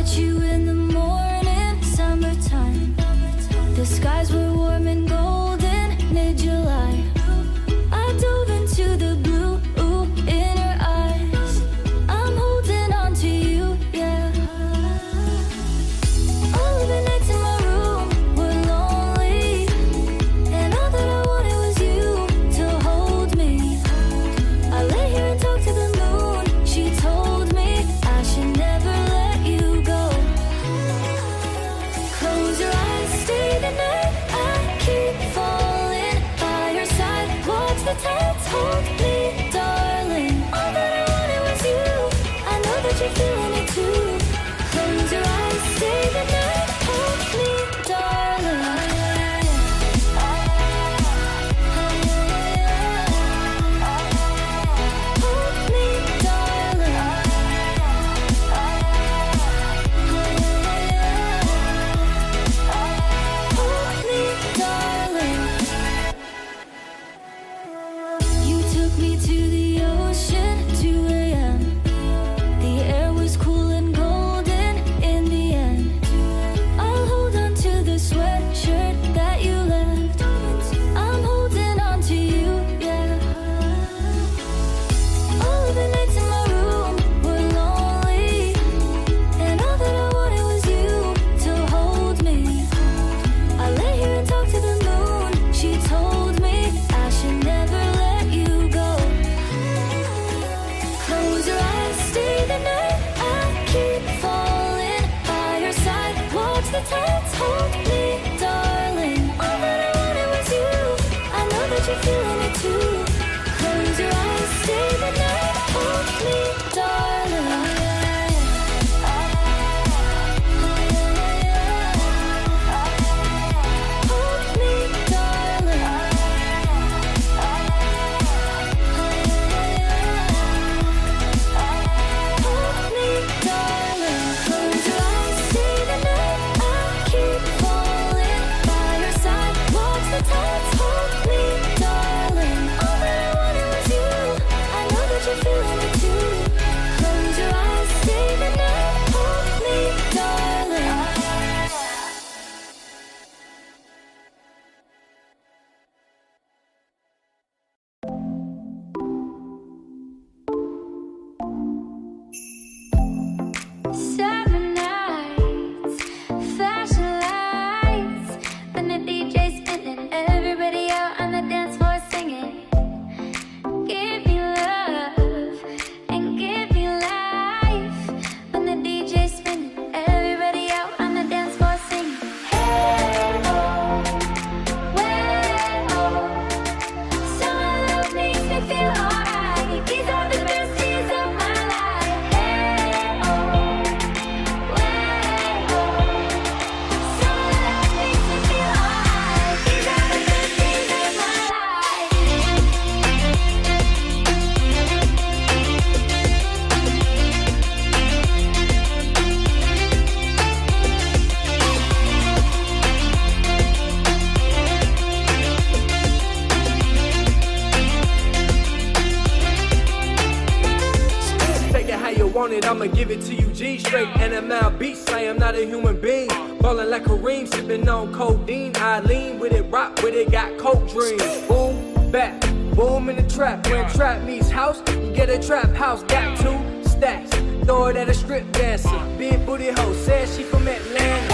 met you in the morning, summertime. The skies were warm and golden, mid-July. I dove into the blue in her eyes. I'm holding on to you, yeah. All of the nights in my room were lonely, and all that I wanted was you to hold me. I lay here and talk to the moon. She told me I should never let you go. Close your eyes, stay the night. I keep falling by your side. Watch the tides hold me, darling. All that I wanted was you. I know that you're feeling it too. Close your eyes, stay the night. Hold me, darling. Hold me, darling. Hold me, darling. You took me to the ocean, 2 a.m. The air was cool and golden in the end. I'll hold on to the sweatshirt that you left. I'm holding on to you, yeah. All of the nights in my room were lonely, and all that I wanted was you to hold me. I lay here and talk to the moon. She told me I should never let you go. Close your eyes, stay the night. I keep falling by your side. Watch the tides hold me, darling. All that I wanted was you. I know that you're feeling it too. Close your eyes, stay the night. Hold me, darling. Hold me, darling. Hold me, darling. Close your eyes, stay the night. I keep falling by your side. Watch the tides hold me, darling. All that I wanted was you. I know that you're feeling it too. Close your eyes, stay the night. Hold me, darling. Summer nights, flashing lights, when the DJ's spinning, everybody out on the dance floor singing. Give me love and give me life. When the DJ's spinning, everybody out on the dance floor singing. Hey oh, way oh, summer love makes me feel alright. These are the best days of my life. Hey oh, way oh, summer love makes me feel alright. These are the best days of my life. Take it how you want it, I'ma give it to you G straight. NML beats, I am not a human being. Ballin' like Kareem, sippin' on codeine. I lean with it, rock with it, got coke dreams. Boom, back, boom in the trap. When trap meets house, you get a trap house. Got 2 stacks, throw it at a strip dancer. Big booty hoe, says she from Atlanta.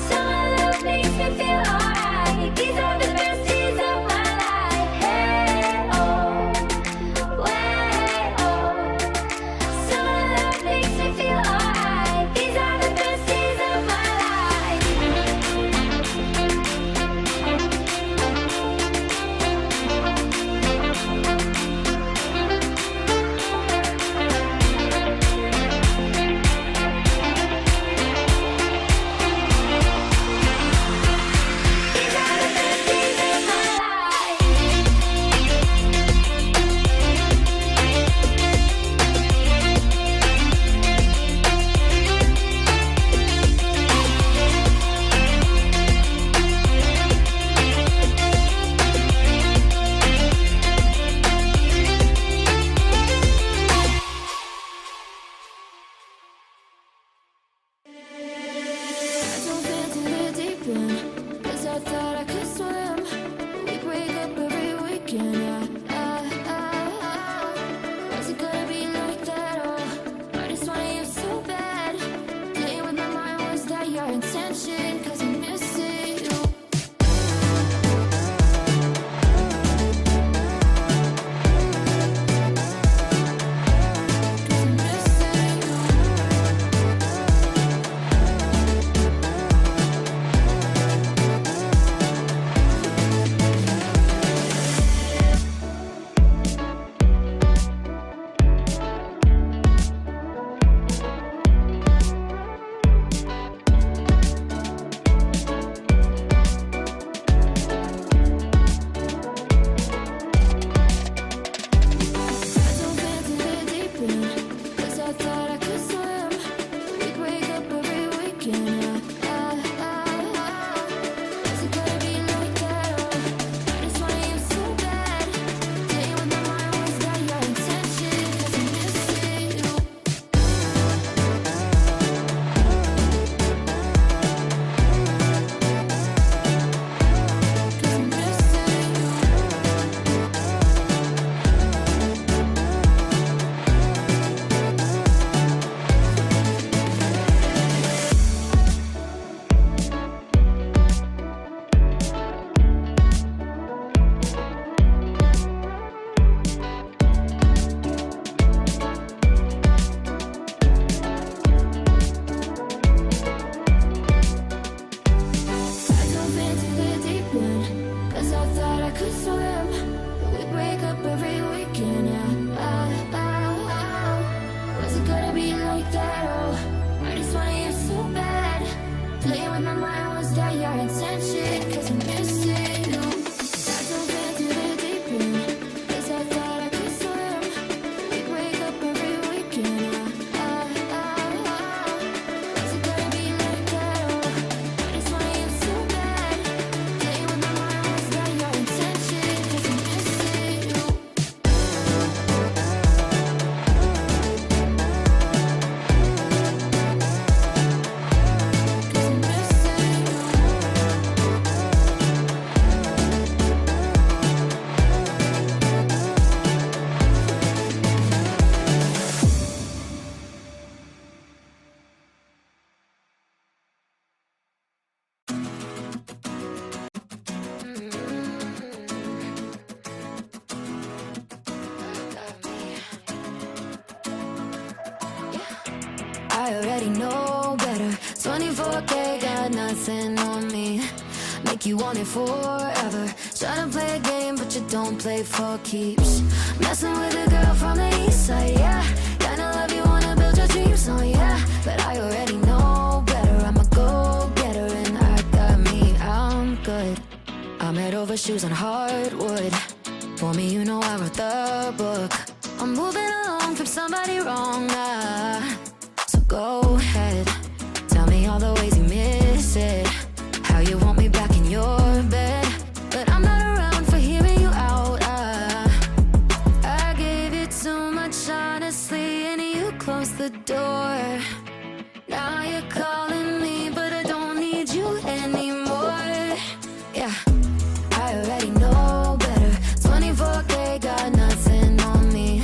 Summer love makes me feel alright. These are the best days of my life. Hey oh, way oh, summer love makes me feel alright. These are the best days of my life. could swim, we break up every weekend. Was it gonna be like that? Oh, I just wanted you so bad. Playing with my mind was that your intention, 'cause I'm missing you. I dove into the deep end, 'cause I thought I could swim. We break up every weekend. Was it gonna be like that? Oh, I just wanted you so bad. Playing with my mind was that your intention, 'cause I'm missing you. I already know better. 24K got nothing on me. Make you want it forever. Try to play a game, but you don't play for keeps. Messing with a girl from the east side, yeah. Kinda love you, wanna build your dreams on, yeah. But I already know better. I'm a go-getter and I got me, I'm good. I'm head over shoes on hardwood. For me, you know I wrote the book. I'm moving along from somebody wrong, so go ahead, tell me all the ways you miss it. How you want me back in your bed. But I'm not around for hearing you out. I gave you too much honestly, and you closed the door. Now you're calling me, but I don't need you anymore. Yeah, I already know better. 24K got nothing on me.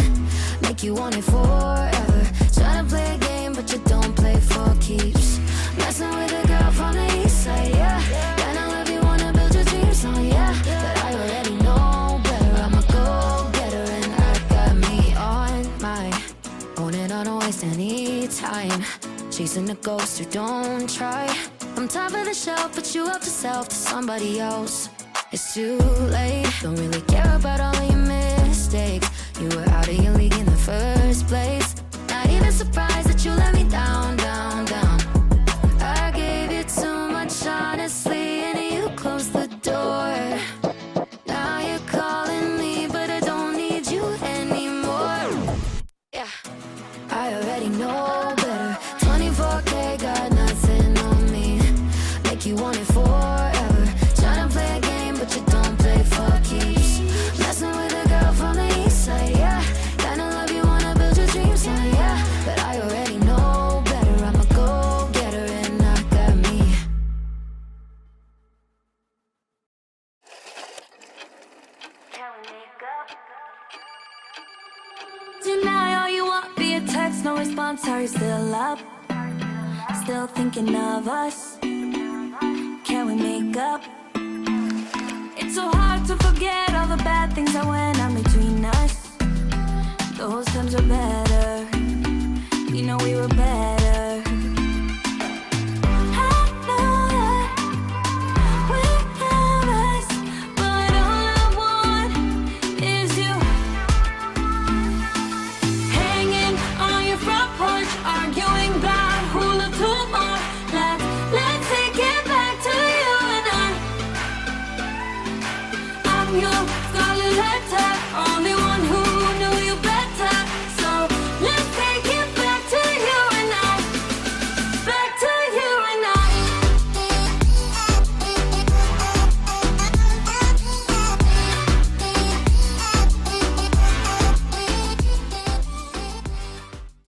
Make you want it forever. Try to play a game, but you don't play for keeps. Messing with a girl from the east side, yeah. Kinda love you, wanna build your dreams on, yeah. But I already know better. I'm a go-getter and I got me on my own, and I don't waste any time chasing a ghost who don't try. I'm top of the shelf, but you help yourself to somebody else. It's too late. Don't really care about all of your mistakes. You were out of your league in the first place. Not even surprised that you let me down, down, down. I gave you too much honestly, and you closed the door. Now you're calling me, but I don't need you anymore. Yeah, I already know better. 24K got nothing on me. Make you want it forever. Try to play a game, but you don't play for keeps. Messing with a girl from the east side, yeah. Kinda love you, wanna build your dreams on, yeah. But I already know better. I'm a go-getter and I got me. Can we make up? Deny all you want via text, no response. Are you still up? Still thinking of us? Can we make up? It's so hard to forget all the bad things that went on between us. Those times were better. You know we were better. I know that we have us, but all I want is you. Hanging on your front porch, arguing about who looked who more. Let's take it back to you and I. I'm your scarlet letter, only